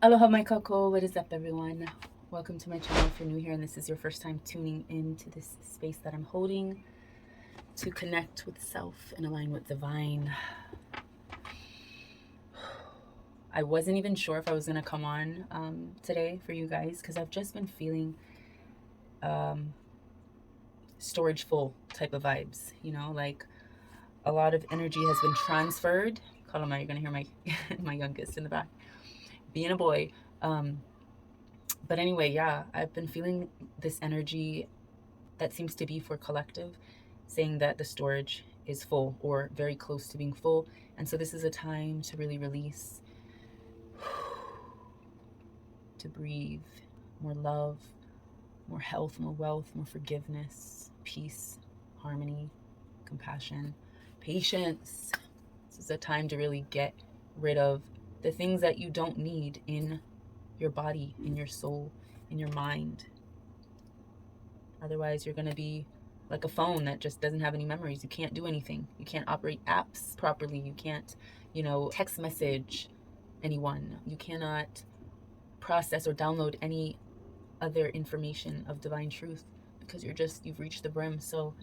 Aloha my kako, what is up everyone? Welcome to my channel if you're new here and this is your first time tuning into this space that I'm holding to connect with self and align with divine. I wasn't even sure if I was going to come on today for you guys because I've just been feeling storage full type of vibes, like a lot of energy has been transferred. Kalama, you're going to hear my, my youngest in the back, being a boy. But anyway, yeah, I've been feeling this energy that seems to be for collective, saying that the storage is full or very close to being full. And so this is a time to really release, to breathe more love, more health, more wealth, more forgiveness, peace, harmony, compassion, patience. This is a time to really get rid of the things that you don't need in your body, in your soul, in your mind. Otherwise, you're going to be like a phone that just doesn't have any memories. You can't do anything. You can't operate apps properly. You can't, text message anyone. You cannot process or download any other information of divine truth because you've reached the brim. So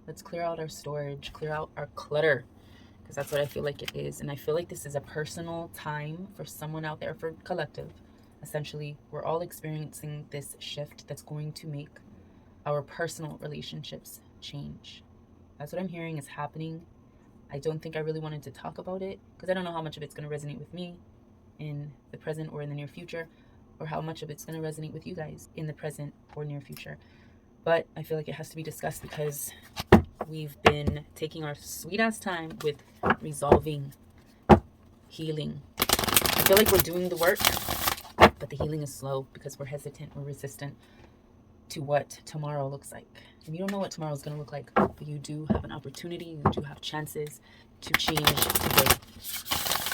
let's clear out our storage, clear out our clutter, because that's what I feel like it is. And I feel like this is a personal time for someone out there, for collective. Essentially, we're all experiencing this shift that's going to make our personal relationships change. That's what I'm hearing is happening. I don't think I really wanted to talk about it because I don't know how much of it's going to resonate with me in the present or in the near future, or how much of it's going to resonate with you guys in the present or near future. But I feel like it has to be discussed because we've been taking our sweet ass time with resolving, healing. I feel like we're doing the work, but the healing is slow because we're hesitant, we're resistant to what tomorrow looks like. And you don't know what tomorrow is going to look like, but you do have an opportunity, you do have chances to change today.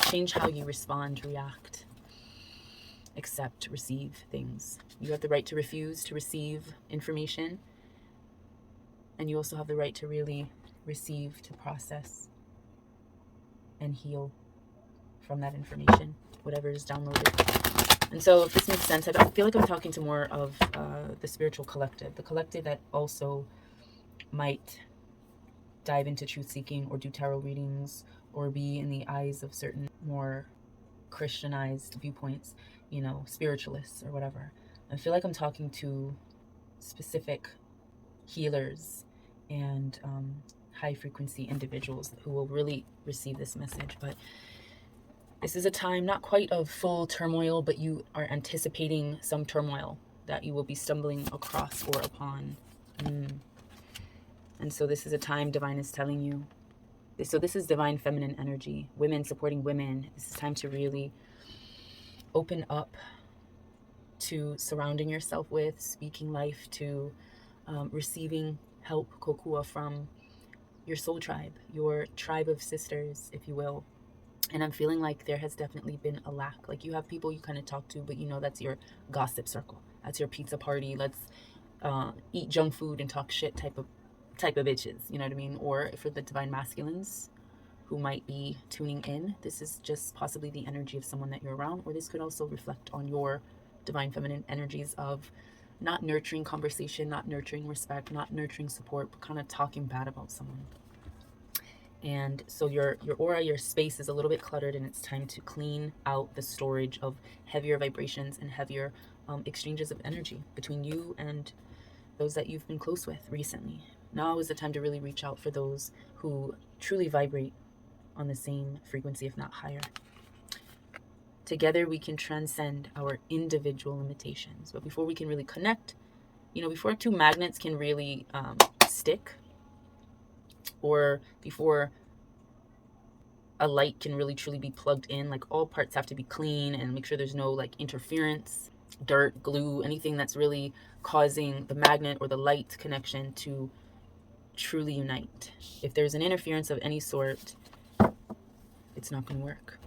Change how you respond, react, accept, receive things. You have the right to refuse to receive information, and you also have the right to really receive, to process, and heal from that information, whatever is downloaded. And so if this makes sense, I feel like I'm talking to more of the spiritual collective, the collective that also might dive into truth seeking or do tarot readings or be in the eyes of certain more Christianized viewpoints, spiritualists or whatever. I feel like I'm talking to specific healers and high frequency individuals who will really receive this message. But this is a time not quite of full turmoil, but you are anticipating some turmoil that you will be stumbling across or upon. And so this is a time divine is telling you. So this is divine feminine energy, women supporting women. This is time to really open up to surrounding yourself with, speaking life, to receiving help, kokua, from your soul tribe, your tribe of sisters, if you will. And I'm feeling like there has definitely been a lack. Like you have people you kind of talk to, but that's your gossip circle. That's your pizza party. Let's eat junk food and talk shit type of bitches. You know what I mean? Or for the divine masculines who might be tuning in, this is just possibly the energy of someone that you're around, or this could also reflect on your divine feminine energies of not nurturing conversation, not nurturing respect, not nurturing support, but kind of talking bad about someone. And so your aura, your space is a little bit cluttered, and it's time to clean out the storage of heavier vibrations and heavier exchanges of energy between you and those that you've been close with recently. Now is the time to really reach out for those who truly vibrate on the same frequency, if not higher. Together we can transcend our individual limitations. But before we can really connect, before two magnets can really stick, or before a light can really truly be plugged in, like all parts have to be clean and make sure there's no like interference, dirt, glue, anything that's really causing the magnet or the light connection to truly unite. If there's an interference of any sort, it's not going to work.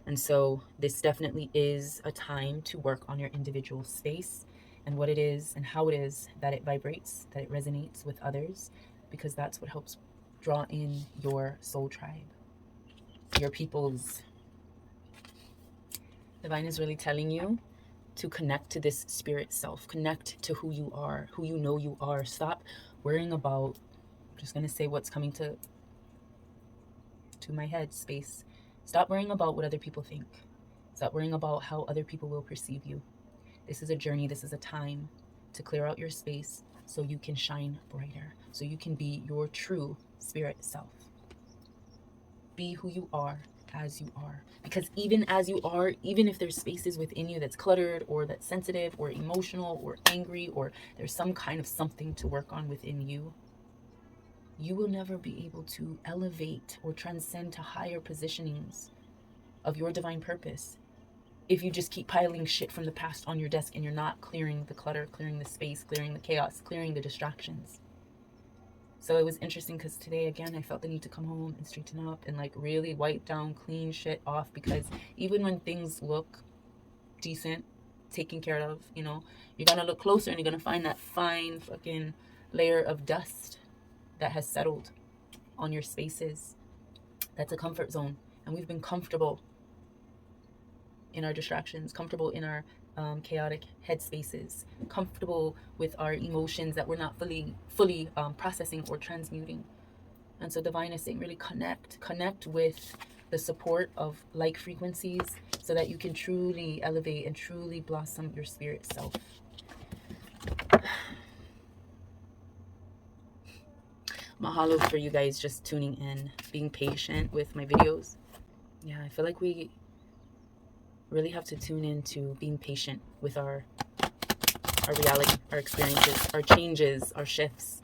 And so this definitely is a time to work on your individual space and what it is and how it is that it vibrates, that it resonates with others, because that's what helps draw in your soul tribe, your peoples. Divine is really telling you to connect to this spirit self, connect to who you are, who you know you are. Stop worrying about, I'm just going to say what's coming to my head space. Stop worrying about what other people think. Stop worrying about how other people will perceive you. This is a journey, this is a time to clear out your space so you can shine brighter, so you can be your true spirit self. Be who you are as you are. Because even as you are, even if there's spaces within you that's cluttered or that's sensitive or emotional or angry, or there's some kind of something to work on within you, you will never be able to elevate or transcend to higher positionings of your divine purpose if you just keep piling shit from the past on your desk and you're not clearing the clutter, clearing the space, clearing the chaos, clearing the distractions. So it was interesting because today, again, I felt the need to come home and straighten up and like really wipe down, clean shit off, because even when things look decent, taken care of, you know, you're going to look closer and you're going to find that fine fucking layer of dust that has settled on your spaces. That's a comfort zone. And we've been comfortable in our distractions, comfortable in our chaotic headspaces, comfortable with our emotions that we're not fully processing or transmuting. And so divine is saying, really connect with the support of like frequencies so that you can truly elevate and truly blossom your spirit self. Mahalo for you guys just tuning in, being patient with my videos. Yeah, I feel like we really have to tune into being patient with our reality, our experiences, our changes, our shifts.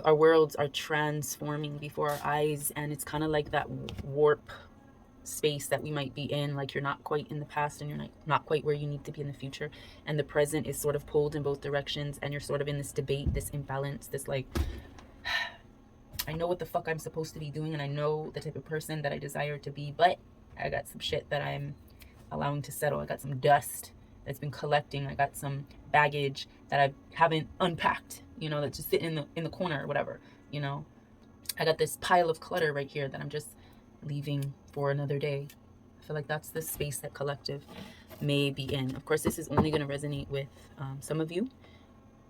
Our worlds are transforming before our eyes, and it's kind of like that warp space that we might be in, like you're not quite in the past and you're not quite where you need to be in the future, and the present is sort of pulled in both directions, and you're sort of in this debate, this imbalance, this like, I know what the fuck I'm supposed to be doing and I know the type of person that I desire to be, but I got some shit that I'm allowing to settle. I got some dust that's been collecting. I got some baggage that I haven't unpacked, you know, that's just sitting in the corner or whatever, you know. I got this pile of clutter right here that I'm just leaving for another day. I feel like that's the space that collective may be in. Of course, this is only going to resonate with some of you,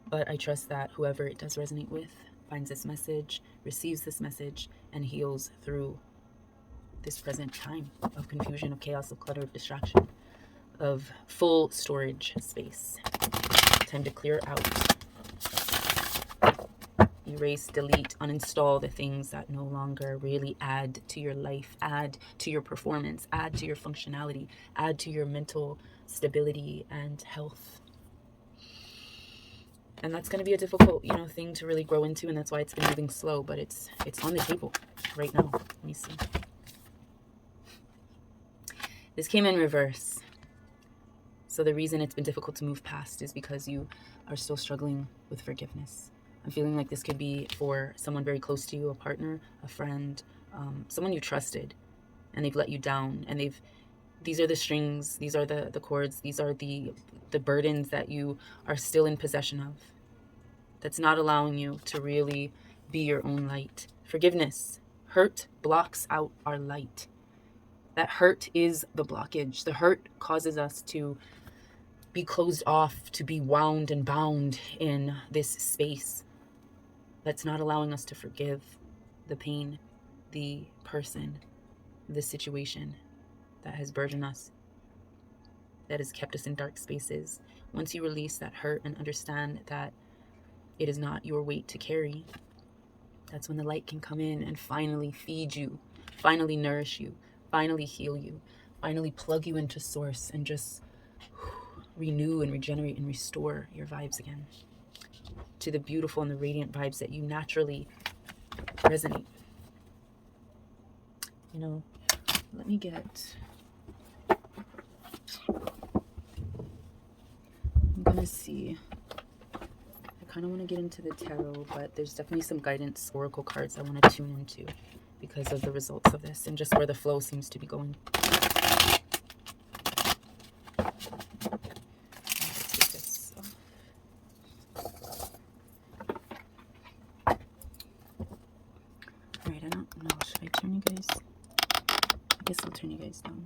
but I trust that whoever it does resonate with finds this message, receives this message, and heals through this present time of confusion, of chaos, of clutter, of distraction, of full storage space. Time to clear out, erase, delete, uninstall the things that no longer really add to your life, add to your performance, add to your functionality, add to your mental stability and health. And that's going to be a difficult, you know, thing to really grow into, and that's why it's been moving slow, but it's on the table right now. Let me see. This came in reverse. So the reason it's been difficult to move past is because you are still struggling with forgiveness. I'm feeling like this could be for someone very close to you, a partner, a friend, someone you trusted, and they've let you down, and these are the strings, these are the cords, these are the burdens that you are still in possession of, that's not allowing you to really be your own light. Forgiveness. Hurt blocks out our light. That hurt is the blockage. The hurt causes us to be closed off, to be wound and bound in this space that's not allowing us to forgive the pain, the person, the situation that has burdened us, that has kept us in dark spaces. Once you release that hurt and understand that it is not your weight to carry, that's when the light can come in and finally feed you, finally nourish you, finally heal you, finally plug you into source and just renew and regenerate and restore your vibes again to the beautiful and the radiant vibes that you naturally resonate. You know, let me get, I'm gonna see, I kind of want to get into the tarot, but there's definitely some guidance oracle cards I want to tune into because of the results of this and just where the flow seems to be going. Alright, I don't know. Should I turn you guys? I guess I'll turn you guys down.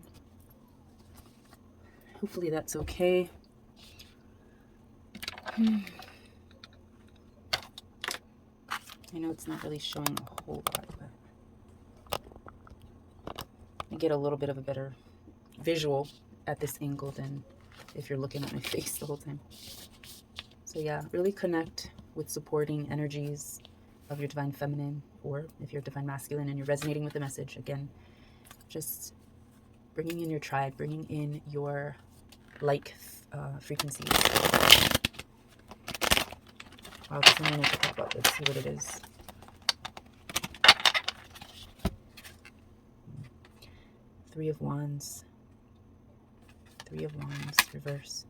Hopefully that's okay. I know it's not really showing a whole lot, but I get a little bit of a better visual at this angle than if you're looking at my face the whole time. So yeah, really connect with supporting energies of your divine feminine, or if you're divine masculine and you're resonating with the message, again, just bringing in your tribe, bringing in your like frequencies. Wow, there's something I need to talk about. Let's see what it is. Three of Wands. Three of Wands, reverse.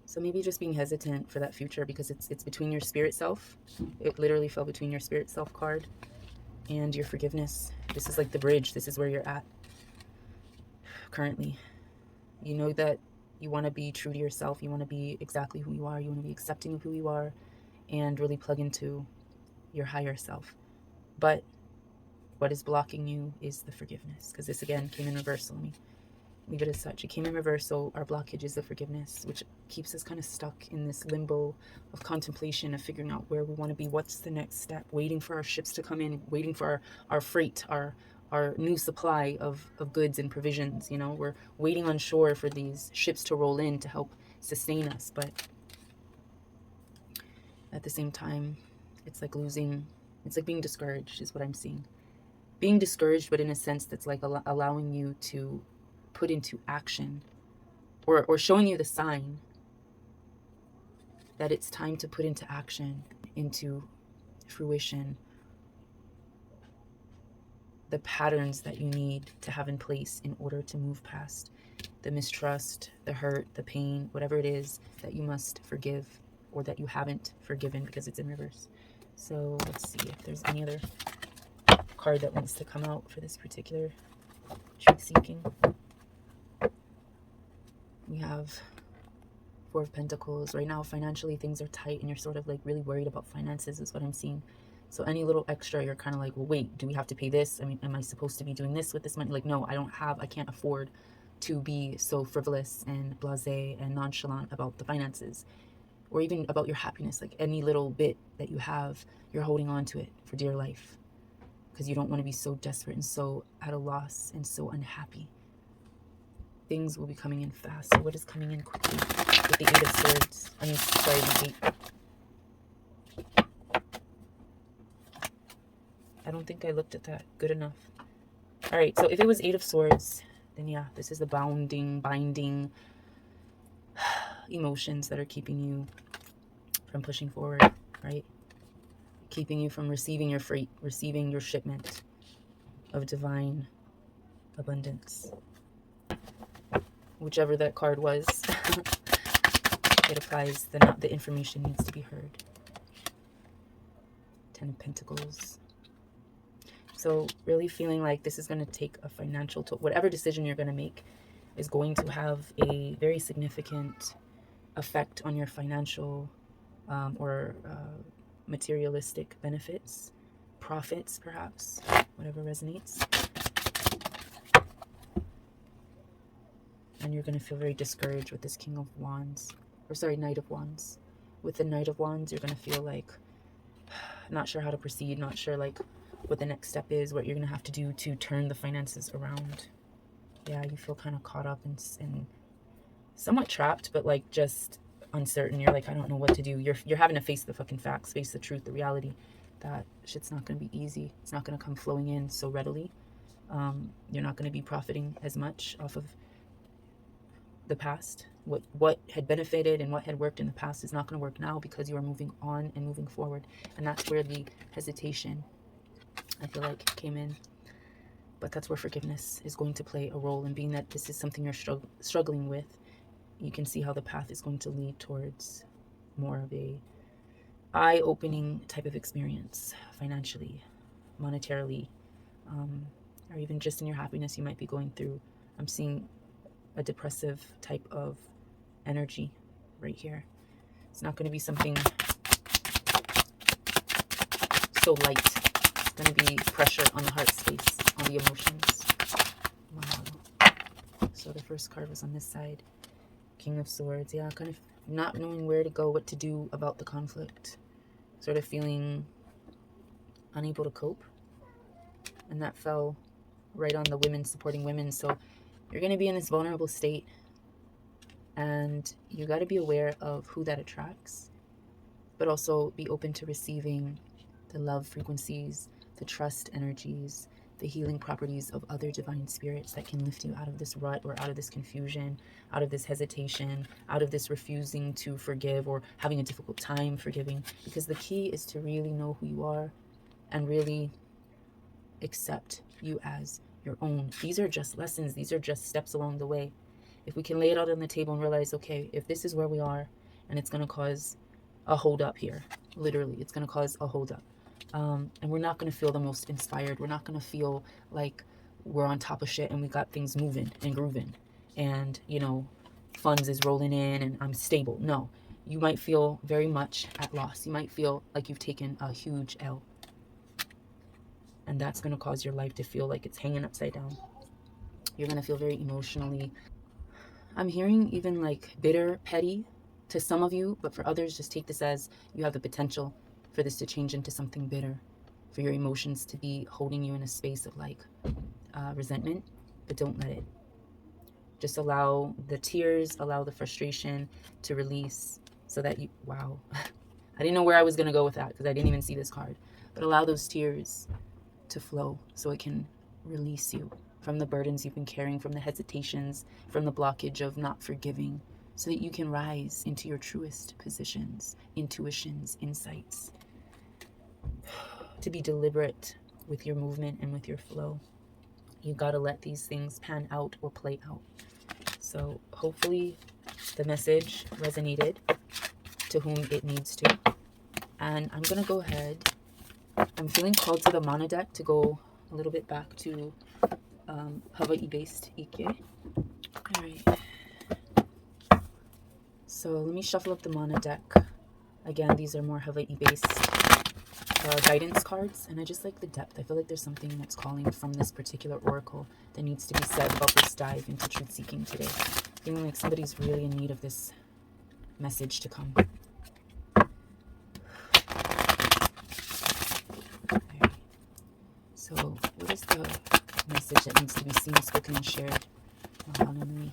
So maybe just being hesitant for that future because it's between your spirit self. It literally fell between your spirit self card and your forgiveness. This is like the bridge. This is where you're at currently. You know that you want to be true to yourself. You want to be exactly who you are. You want to be accepting of who you are and really plug into your higher self. But what is blocking you is the forgiveness, because this again came in reversal. Let me leave it as such. It came in reversal. Our blockage is the forgiveness, which keeps us kind of stuck in this limbo of contemplation, of figuring out where we want to be, what's the next step, waiting for our ships to come in, waiting for our freight, our new supply of goods and provisions. You know, we're waiting on shore for these ships to roll in to help sustain us. But at the same time, it's like being discouraged is what I'm seeing. Being discouraged, but in a sense that's like allowing you to put into action, or showing you the sign that it's time to put into action, into fruition, the patterns that you need to have in place in order to move past the mistrust, the hurt, the pain, whatever it is that you must forgive or that you haven't forgiven because it's in reverse. So let's see if there's any other card that wants to come out for this particular truth seeking. We have Four of Pentacles. Right now, financially, things are tight and you're sort of like really worried about finances is what I'm seeing. So any little extra, you're kind of like, well, wait, do we have to pay this? I mean, am I supposed to be doing this with this money? Like, no, I can't afford to be so frivolous and blasé and nonchalant about the finances, or even about your happiness. Like any little bit that you have, you're holding on to it for dear life because you don't want to be so desperate and so at a loss and so unhappy. Things will be coming in fast. So what is coming in quickly with the Eight of Swords? I mean, sorry, the Eight. I don't think I looked at that good enough. All right, so if it was Eight of Swords, then yeah, this is the binding emotions that are keeping you from pushing forward, right? Keeping you from receiving your freight, receiving your shipment of divine abundance. Whichever that card was, it applies. The information needs to be heard. Ten of Pentacles. So really feeling like this is going to take a financial toll. Whatever decision you're going to make is going to have a very significant effect on your financial or materialistic benefits, profits perhaps, whatever resonates. And you're going to feel very discouraged with this King of Wands, or sorry, Knight of Wands. With the Knight of Wands, you're going to feel like not sure how to proceed, not sure like what the next step is, what you're going to have to do to turn the finances around. Yeah, you feel kind of caught up and somewhat trapped, but like just uncertain. You're like, I don't know what to do. You're having to face the fucking facts, face the truth, the reality that shit's not going to be easy. It's not going to come flowing in so readily. You're not going to be profiting as much off of the past. What had benefited and what had worked in the past is not going to work now because you are moving on and moving forward. And that's where the hesitation, I feel like, came in. But that's where forgiveness is going to play a role. And being that this is something you're struggling with, you can see how the path is going to lead towards more of a eye-opening type of experience, financially, monetarily, or even just in your happiness you might be going through. I'm seeing a depressive type of energy right here. It's not going to be something so light. It's going to be pressure on the heart space, on the emotions. Wow. the first card was on this side. King of Swords. Yeah, kind of not knowing where to go, what to do about the conflict. Sort of feeling unable to cope. And that fell right on the women, supporting women. So you're going to be in this vulnerable state. And you got to be aware of who that attracts. But also be open to receiving the love frequencies, the trust energies, the healing properties of other divine spirits that can lift you out of this rut or out of this confusion, out of this hesitation, out of this refusing to forgive or having a difficult time forgiving. Because the key is to really know who you are and really accept you as your own. These are just lessons. These are just steps along the way. If we can lay it out on the table and realize, okay, if this is where we are and it's going to cause a hold up here, literally, it's going to cause a hold up. And we're not going to feel the most inspired. We're not going to feel like we're on top of shit and we got things moving and grooving and, you know, funds is rolling in and I'm stable. No, you might feel very much at loss. You might feel like you've taken a huge L. And that's going to cause your life to feel like it's hanging upside down. You're going to feel very emotionally. I'm hearing even like bitter, petty to some of you, but for others, just take this as you have the potential for this to change into something bitter, for your emotions to be holding you in a space of like resentment, but don't let it. Just allow the tears, allow the frustration to release so that you, wow. I didn't know where I was going to go with that because I didn't even see this card, but allow those tears to flow so it can release you from the burdens you've been carrying, from the hesitations, from the blockage of not forgiving, so that you can rise into your truest positions, intuitions, insights. To be deliberate with your movement and with your flow. You gotta let these things pan out or play out. So hopefully the message resonated to whom it needs to. And I'm gonna go ahead. I'm feeling called to the mana deck to go a little bit back to Hawai'i-based Ike. All right. So let me shuffle up the mana deck. Again, these are more Hawai'i-based guidance cards, and I just like the depth. I feel like there's something that's calling from this particular oracle that needs to be said about this dive into truth-seeking today. Feeling like somebody's really in need of this message to come. Okay. So what is the message that needs to be seen, spoken, and shared? Mahalo.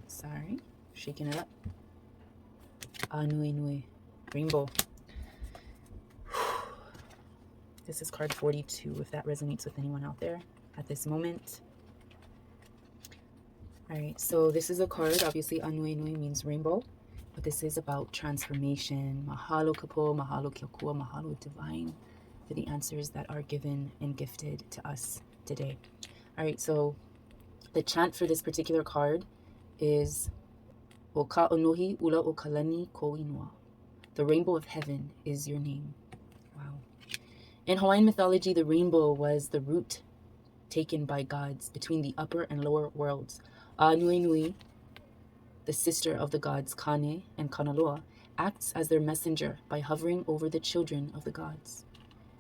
Sorry, shaking it up. Nui. Rainbow. This is card 42, if that resonates with anyone out there at this moment. All right, so this is a card. Obviously, Nui means rainbow, but this is about transformation. Mahalo kapo, mahalo kiokua, mahalo divine, for the answers that are given and gifted to us today. All right, so the chant for this particular card is O ka onohi ula o kalani ko inua. The rainbow of heaven is your name. Wow. In Hawaiian mythology, the rainbow was the route taken by gods between the upper and lower worlds. Nui, the sister of the gods Kane and Kanaloa, acts as their messenger by hovering over the children of the gods.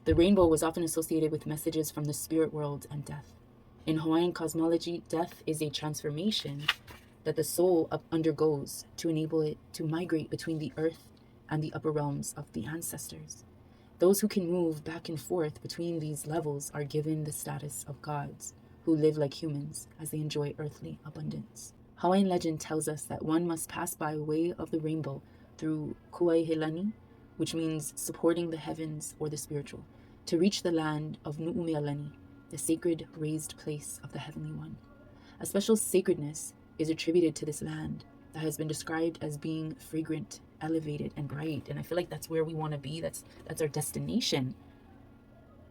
The rainbow was often associated with messages from the spirit world and death. In Hawaiian cosmology, death is a transformation that the soul undergoes to enable it to migrate between the earth and the upper realms of the ancestors. Those who can move back and forth between these levels are given the status of gods, who live like humans as they enjoy earthly abundance. Hawaiian legend tells us that one must pass by way of the rainbow through Kuaihelani, which means supporting the heavens or the spiritual, to reach the land of Nu'umealani, the sacred raised place of the Heavenly One. A special sacredness is attributed to this land that has been described as being fragrant, elevated, and bright. And I feel like that's where we want to be. That's our destination.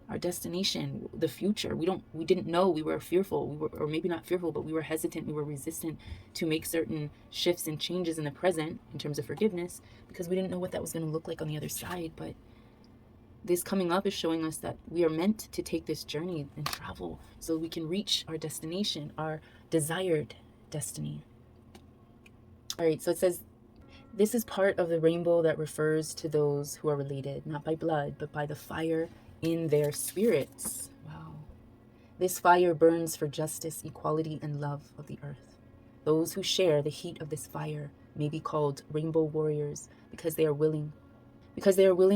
Our destination, the future. We didn't know. We were fearful. Or maybe not fearful, but we were hesitant. We were resistant to make certain shifts and changes in the present in terms of forgiveness because we didn't know what that was going to look like on the other side. But this coming up is showing us that we are meant to take this journey and travel so we can reach our destination, our desired destiny. All right, so it says, this is part of the rainbow that refers to those who are related, not by blood, but by the fire in their spirits. Wow. This fire burns for justice, equality, and love of the earth. Those who share the heat of this fire may be called rainbow warriors because they are willing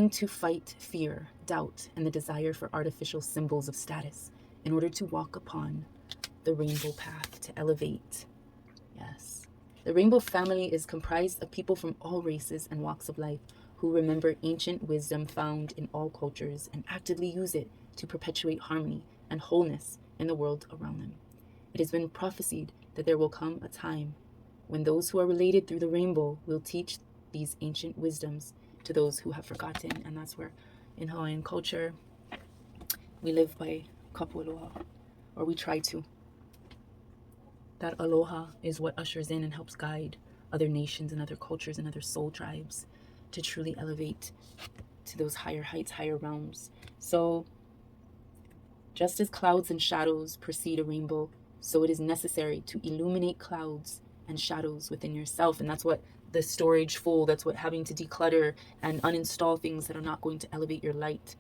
to fight fear, doubt, and the desire for artificial symbols of status in order to walk upon the rainbow path to elevate. Yes. The rainbow family is comprised of people from all races and walks of life who remember ancient wisdom found in all cultures and actively use it to perpetuate harmony and wholeness in the world around them. It has been prophesied that there will come a time when those who are related through the rainbow will teach these ancient wisdoms to those who have forgotten. And that's where in Hawaiian culture we live by kapu aloha, or we try to. That aloha is what ushers in and helps guide other nations and other cultures and other soul tribes to truly elevate to those higher heights, higher realms. So just as clouds and shadows precede a rainbow, so it is necessary to illuminate clouds and shadows within yourself. And that's what the storage full, that's what having to declutter and uninstall things that are not going to elevate your light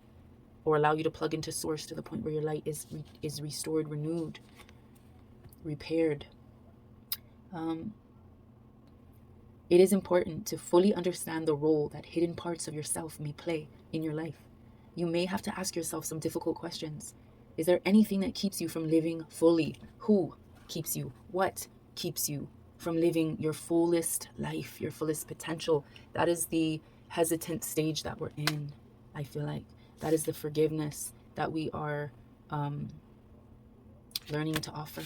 or allow you to plug into source to the point where your light is restored, renewed, repaired. It is important to fully understand the role that hidden parts of yourself may play in your life. You may have to ask yourself some difficult questions. Is there anything that keeps you from living fully? Who keeps you? What keeps you from living your fullest life, your fullest potential? That is the hesitant stage that we're in, I feel like. That is the forgiveness that we are learning to offer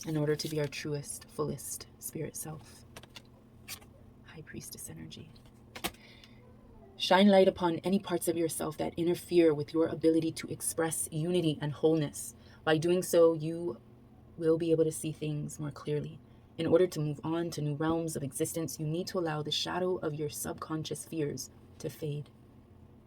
in order to be our truest, fullest spirit self. High Priestess energy. Shine light upon any parts of yourself that interfere with your ability to express unity and wholeness. By doing so, you will be able to see things more clearly. In order to move on to new realms of existence, you need to allow the shadow of your subconscious fears to fade.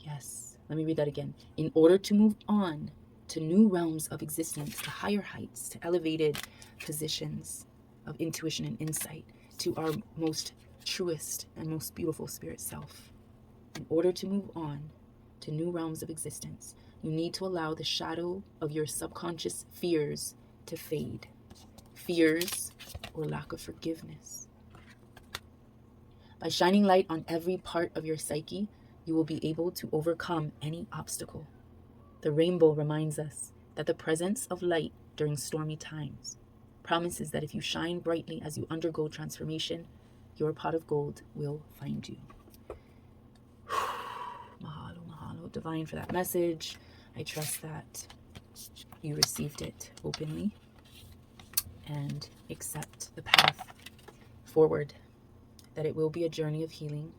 Yes, let me read that again. In order to move on to new realms of existence, to higher heights, to elevated positions of intuition and insight, to our most truest and most beautiful spirit self. In order to move on to new realms of existence, you need to allow the shadow of your subconscious fears to fade. Fears or lack of forgiveness. By shining light on every part of your psyche, you will be able to overcome any obstacle. The rainbow reminds us that the presence of light during stormy times promises that if you shine brightly as you undergo transformation, your pot of gold will find you. Mahalo, mahalo, divine, for that message. I trust that you received it openly and accept the path forward, that it will be a journey of healing,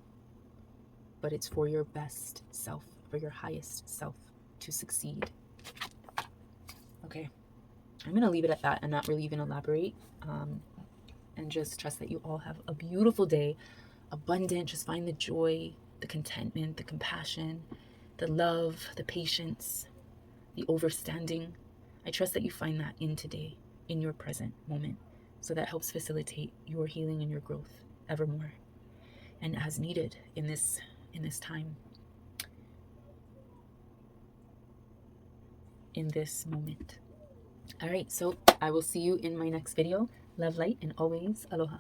but it's for your best self, for your highest self to succeed. Okay, I'm going to leave it at that and not really even elaborate, and just trust that you all have a beautiful day, abundant. Just find the joy, the contentment, the compassion, the love, the patience, the overstanding. I trust that you find that in today, in your present moment, so that helps facilitate your healing and your growth evermore, and as needed in this time, in this moment. All right, so I will see you in my next video. Love, light, and always aloha.